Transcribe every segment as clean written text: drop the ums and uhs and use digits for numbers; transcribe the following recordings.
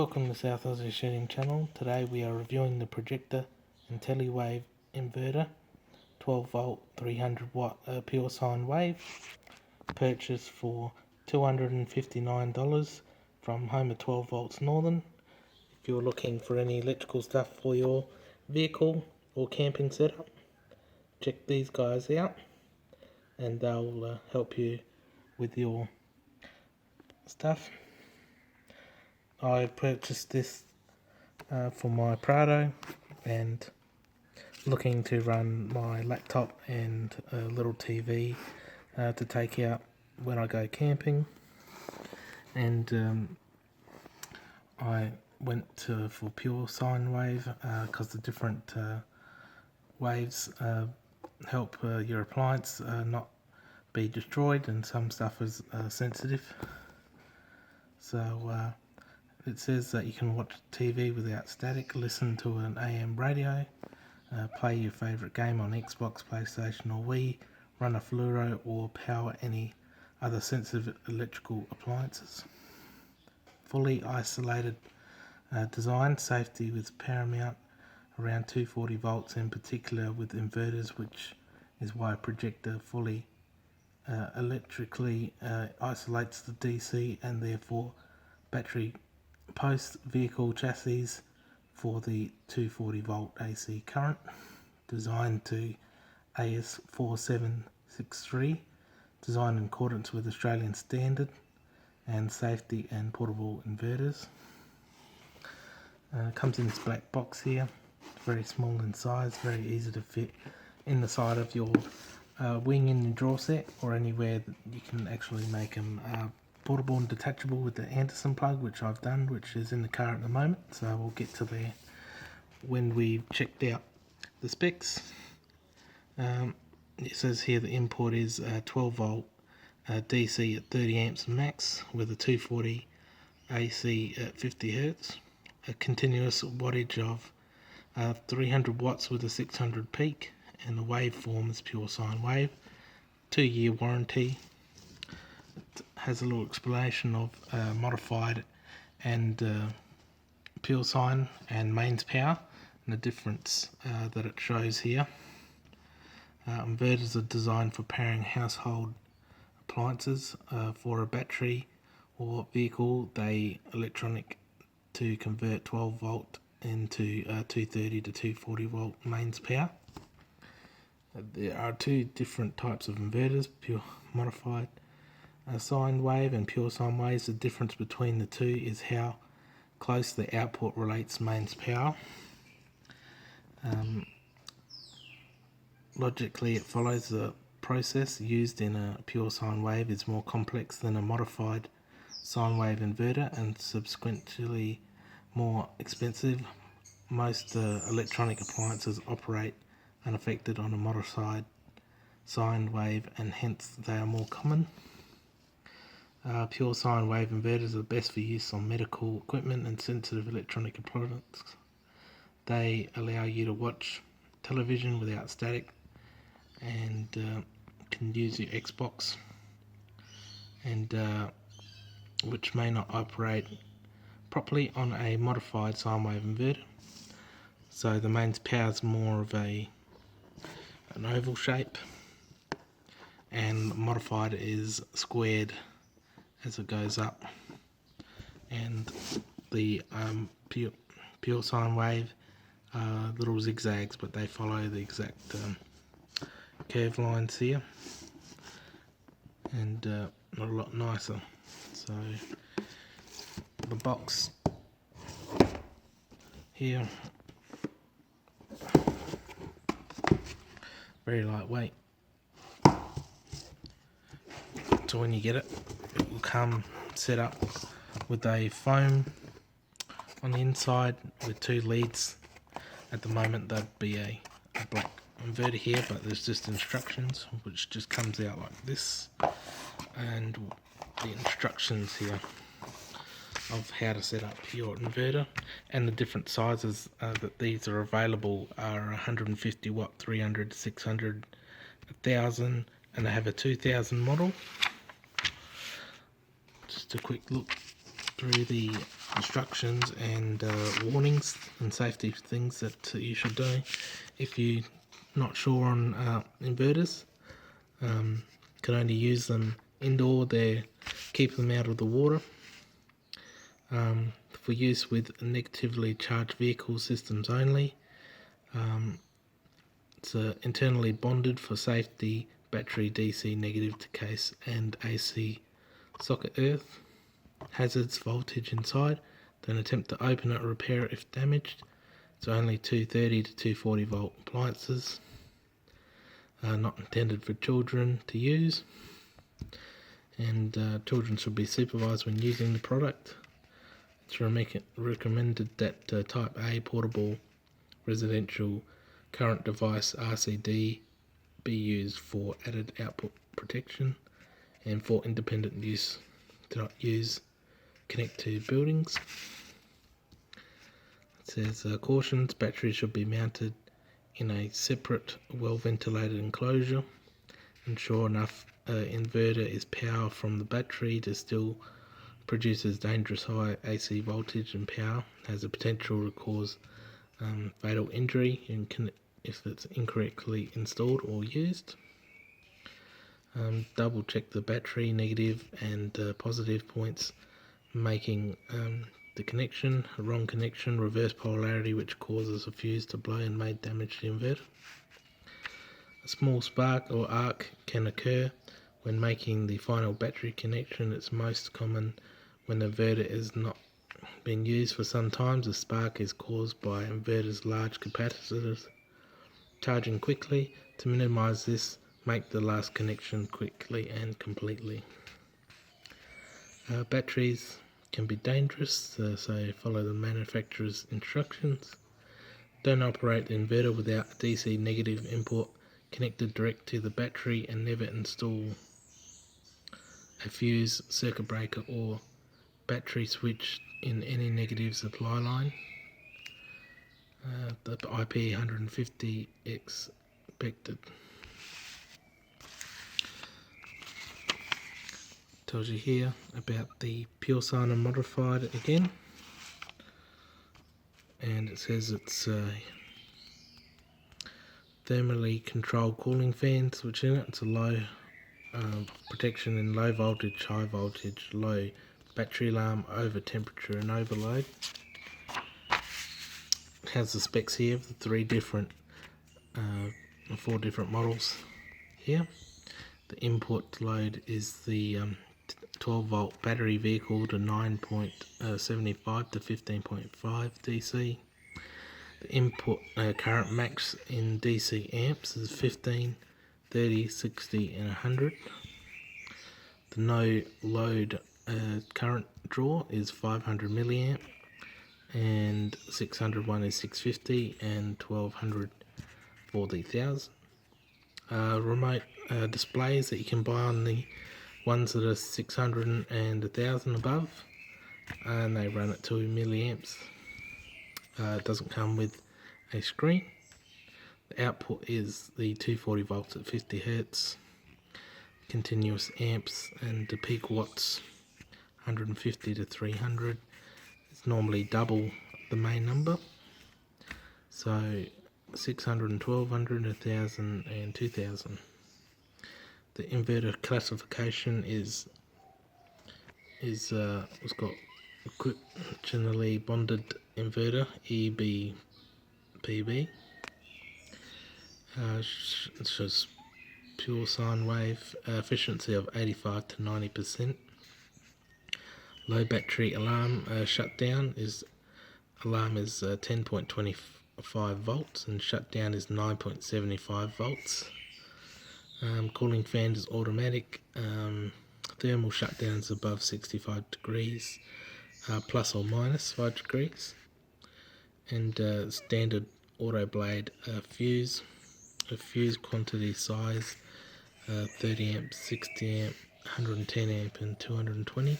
Welcome to South Aussie Shooting Channel. Today we are reviewing the Projecta Intelli Wave inverter, 12 volt 300 watt Pure Sine Wave, purchased for $259 from Home of 12 Volts Northern. If you're looking for any electrical stuff for your vehicle or camping setup, check these guys out and they'll help you with your stuff. I purchased this for my Prado and looking to run my laptop and a little TV to take out when I go camping. And I went for Pure Sine Wave because the different waves help your appliance not be destroyed, and some stuff is sensitive. So it says that you can watch TV without static, listen to an AM radio, play your favourite game on Xbox, PlayStation or Wii, run a fluoro or power any other sensitive electrical appliances. Fully isolated design, safety with paramount, around 240 volts in particular with inverters, which is why Projecta fully electrically isolates the DC and therefore battery post vehicle chassis for the 240 volt AC current, designed to AS4763, designed in accordance with Australian standard and safety and portable inverters. Comes in this black box here, very small in size, very easy to fit in the side of your wing in the drawer set, or anywhere that you can actually make them portable and detachable with the Anderson plug, which I've done, which is in the car at the moment, so we'll get to there when we've checked out the specs. It says here the input is 12 volt DC at 30 amps max with a 240 AC at 50 Hz, a continuous wattage of 300 watts with a 600 peak, and the waveform is Pure Sine Wave, 2-year warranty. It has a little explanation of modified and Pure Sine and mains power and the difference that it shows here. Inverters are designed for powering household appliances. For a battery or vehicle, they electronic to convert 12 volt into 230 to 240 volt mains power. There are two different types of inverters, pure modified sine wave and pure sine waves. The difference between the two is how close the output relates mains power. Logically, it follows the process used in a pure sine wave is more complex than a modified sine wave inverter and subsequently more expensive. Most electronic appliances operate unaffected on a modified sine wave, and hence they are more common. Pure sine wave inverters are best for use on medical equipment and sensitive electronic appliances. They allow you to watch television without static and can use your Xbox, and which may not operate properly on a modified sine wave inverter. So the mains power is more of an oval shape, and modified is squared as it goes up, and the pure sine wave little zigzags, but they follow the exact curve lines here, and a lot nicer. So the box here, very lightweight, so when you get it, it will come set up with a foam on the inside with two leads. At the moment that'd be a black inverter here, but there's just instructions which just comes out like this, and the instructions here of how to set up your inverter, and the different sizes that these are available are 150 watt, 300, 600, 1000, and they have a 2000 model. Just a quick look through the instructions and warnings and safety things that you should do if you're not sure on inverters. Can only use them indoor. They keep them out of the water. For use with negatively charged vehicle systems only. It's internally bonded for safety. Battery DC negative to case and AC socket earth. Hazards voltage inside. Don't attempt to open it or repair it if damaged. It's only 230 to 240 volt appliances. Not intended for children to use. And children should be supervised when using the product. It's recommended that Type A portable residential current device RCD be used for added output protection and for independent use. Do not use connect to buildings. It says cautions: batteries should be mounted in a separate well ventilated enclosure. Ensure enough inverter is power from the battery to still produces dangerous high AC voltage and power. Has the potential to cause fatal injury if it's incorrectly installed or used. Double check the battery negative and positive points, making the connection a wrong connection, reverse polarity, which causes a fuse to blow and may damage the inverter. A small spark or arc can occur when making the final battery connection. It's most common when the inverter is not been used for some time. The spark is caused by inverter's large capacitors charging quickly. To minimize this, make the last connection quickly and completely. Batteries can be dangerous, so follow the manufacturer's instructions. Don't operate the inverter without a DC negative input connected direct to the battery, and never install a fuse, circuit breaker or battery switch in any negative supply line. The IP 150 expected. Tells you here about the Pure Sine modified again, and it says it's thermally controlled cooling fans, which in it it's a low protection in low voltage, high voltage, low battery alarm, over temperature and overload. It has the specs here of the four different models here. The input load is the 12 volt battery vehicle to 9.75 to 15.5 DC. The input current max in DC amps is 15, 30, 60 and 100. The no load current draw is 500 milliamp, and 600 one is 650 and 1200 for the 1000. Remote displays that you can buy on the ones that are 600 and 1000 above, and they run at 2 milliamps. It doesn't come with a screen. The output is the 240 volts at 50 hertz, continuous amps, and the peak watts 150 to 300. It's normally double the main number, so 600 and 1200, 1000 and 2000. The inverter classification is it's got originally bonded inverter EBPB. It shows Pure Sine Wave efficiency of 85 to 90%. Low battery alarm shutdown is 10.25 volts, and shutdown is 9.75 volts. Cooling fan is automatic. Thermal shutdown is above 65 degrees, plus or minus 5 degrees. And standard auto blade fuse. A fuse quantity size 30 amp, 60 amp, 110 amp and 220.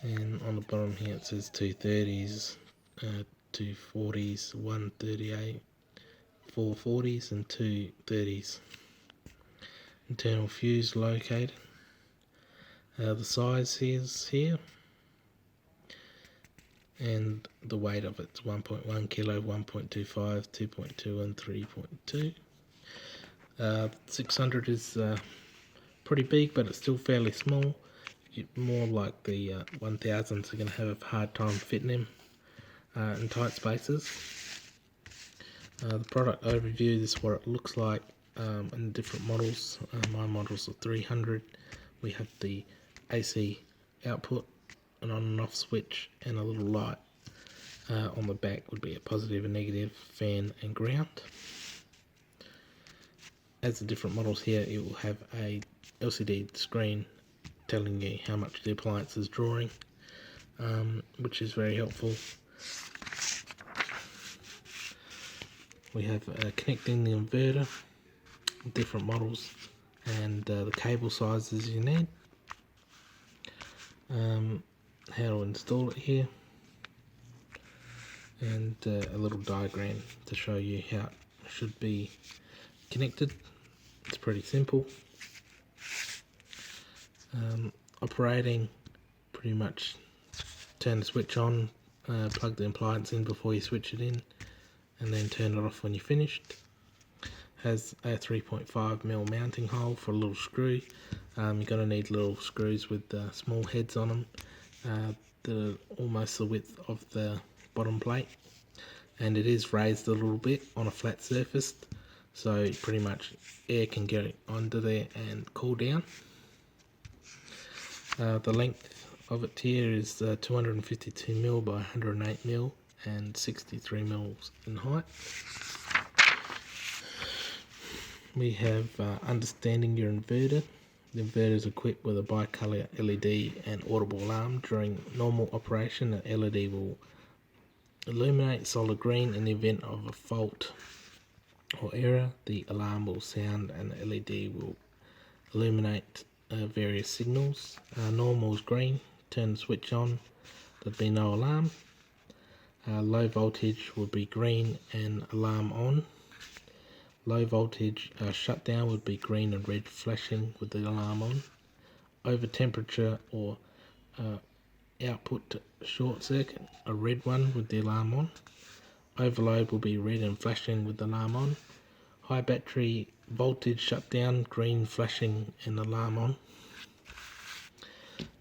And on the bottom here it says 230s, 240s, 138, 440s and 230s. Internal fuse located. The size is here. and the weight of it's 1.1 kilo, 1.25, 2.2 and 3.2. 600 is pretty big, but it's still fairly small. More like the 1000s are going to have a hard time fitting him in tight spaces. The product overview, this is what it looks like in different models. My models are 300. We have the AC output, an on and off switch, and a little light. On the back would be a positive and negative, fan and ground. As the different models here, it will have a LCD screen telling you how much the appliance is drawing, which is very helpful. We have connecting the inverter, different models, and the cable sizes you need. How to install it here, and a little diagram to show you how it should be connected. It's pretty simple. Operating, pretty much turn the switch on, plug the appliance in before you switch it in, and then turn it off when you're finished. Has a 3.5mm mounting hole for a little screw. You're going to need little screws with small heads on them, almost the width of the bottom plate, and it is raised a little bit on a flat surface, so pretty much air can get under there and cool down. The length of it here is 252mm by 108mm and 63mm in height. We have understanding your inverter. The inverter is equipped with a bicolour LED and audible alarm. During normal operation, the LED will illuminate solid green. In the event of a fault or error, the alarm will sound and the LED will illuminate various signals. Normal is green, turn the switch on, there'd be no alarm. Low voltage would be green and alarm on. Low voltage shutdown would be green and red flashing with the alarm on. Over temperature or output short circuit, a red one with the alarm on. Overload will be red and flashing with the alarm on. High battery voltage shutdown, green flashing and alarm on.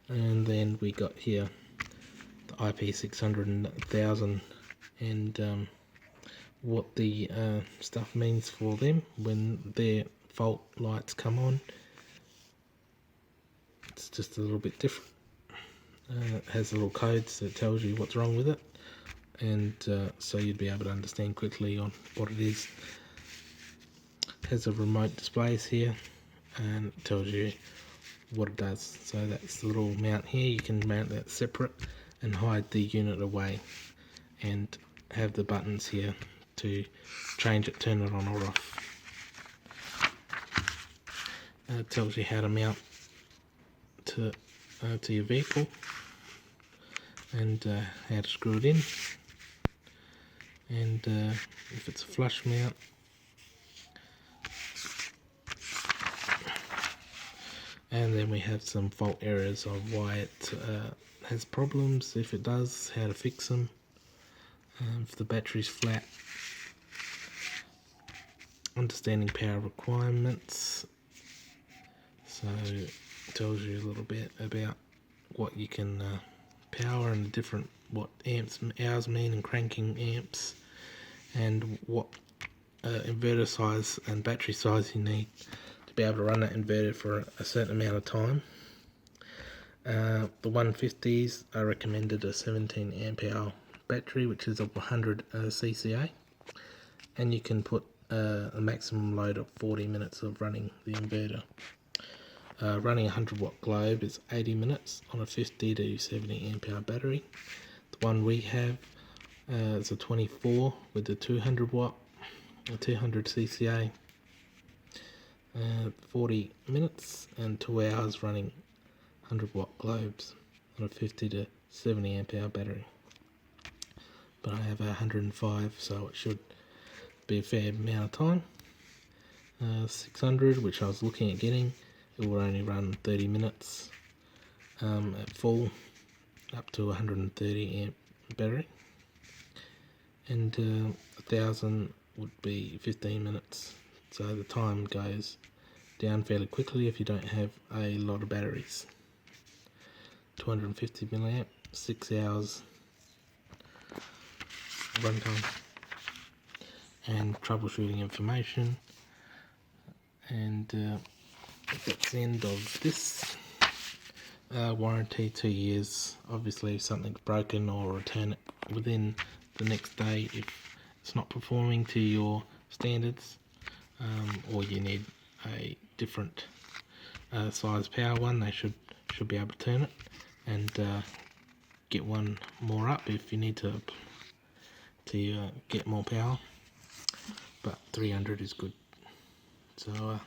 And then we got here the IP600 and 1000 and what the stuff means for them when their fault lights come on. It's just a little bit different. It has little codes that tells you what's wrong with it, and so you'd be able to understand quickly on what it is. It has a remote displays here and it tells you what it does. So that's the little mount here. You can mount that separate and hide the unit away, and have the buttons here to change it, turn it on or off. It tells you how to mount to your vehicle, and how to screw it in, and if it's a flush mount, and then we have some fault areas of why it has problems, if it does, how to fix them, if the battery's flat. Understanding power requirements, so it tells you a little bit about what you can power and the different, what amps, hours mean, and cranking amps, and what inverter size and battery size you need to be able to run that inverter for a certain amount of time. The 150s are recommended a 17 amp hour battery, which is a 100 CCA, and you can put a maximum load of 40 minutes of running the inverter. Running a 100 watt globe is 80 minutes on a 50 to 70 amp hour battery. The one we have is a 24 with the 200 watt, a 200 CCA, 40 minutes and 2 hours running 100 watt globes on a 50 to 70 amp hour battery. But I have a 105, so it should be a fair amount of time. 600, which I was looking at getting, it will only run 30 minutes at full, up to 130 amp battery, and 1000 would be 15 minutes. So the time goes down fairly quickly if you don't have a lot of batteries. 250 milliamp, 6 hours runtime, and troubleshooting information. And that's the end of this. Warranty 2 years. Obviously if something's broken, or return it within the next day if it's not performing to your standards, or you need a different size power one. They should be able to turn it and get one more up if you need to get more power, but 300 is good. So and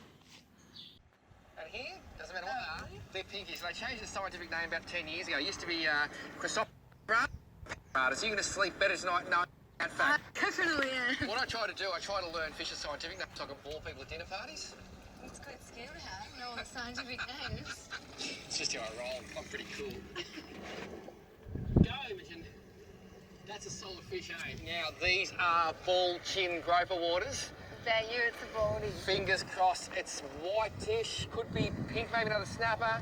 here, doesn't matter what they're pinkies. They changed the scientific name about 10 years ago. It used to be chrysoprase. So you're going to sleep better tonight knowing that fact. Definitely, yeah. What I try to do, I try to learn Fisher's scientific names so I can bore people at dinner parties. It's quite scary to have all the scientific names. It's just how I roll. I'm pretty cool. Go, Imogen. That's a solid fish, eh? Now, these are ball chin groper waters. That you, it's a baldy. Fingers crossed, it's whitish, could be pink, maybe another snapper.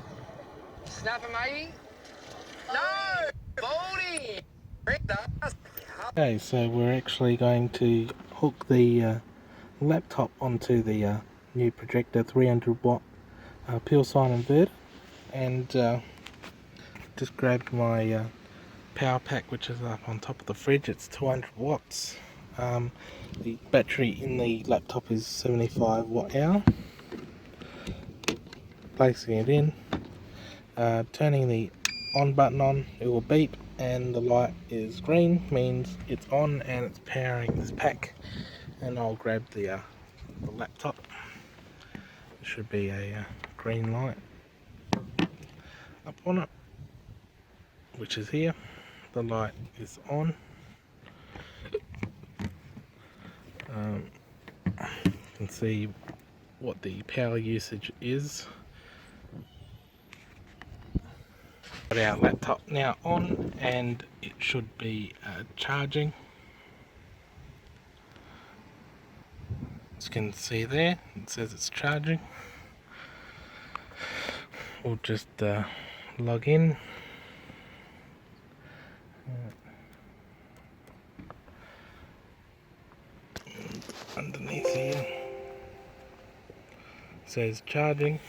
Snapper, maybe? No! Baldy! okay, so we're actually going to hook the laptop onto the new Projecta 300 watt Pure Sine Inverter, and just grabbed my power pack, which is up on top of the fridge. It's 200 watts. The battery in the laptop is 75 watt hour. Placing it in, turning the on button on, it will beep and the light is green, means it's on and it's powering this pack. And I'll grab the laptop. There should be a green light up on it, which is here. The light is on. You can see what the power usage is. Got our laptop now on, and it should be charging. As you can see there, it says it's charging. We'll just log in. Underneath here says charging.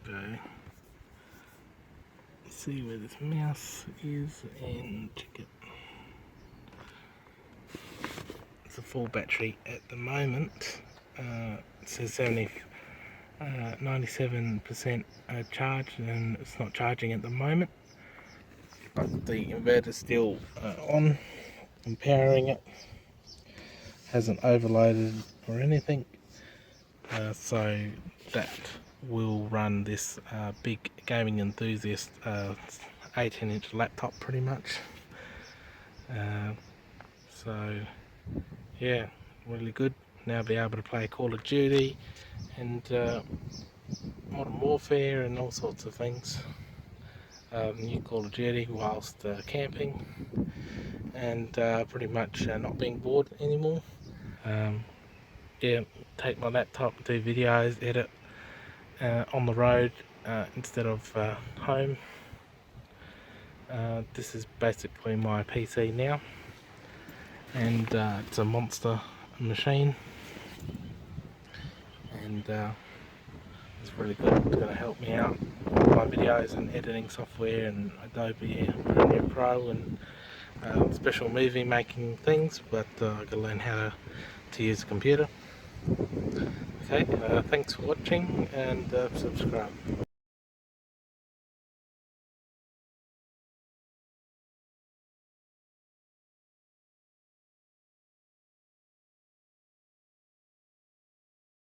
Okay. See where this mouse is and check it. It's a full battery at the moment. It says 97% charged, and it's not charging at the moment. But the inverter's still on and powering it. Hasn't overloaded or anything. So that will run this big gaming enthusiast 18-inch laptop pretty much. So yeah, really good. Now be able to play Call of Duty and Modern Warfare and all sorts of things. New Call of Duty whilst camping, and pretty much not being bored anymore. Yeah, take my laptop, do videos, edit on the road instead of home. This is basically my PC now, and it's a monster machine, and it's really good. It's going to help me out with my videos and editing software and Adobe Premiere Pro and special movie making things, but I've got to learn how to use a computer. Okay, thanks for watching, and subscribe.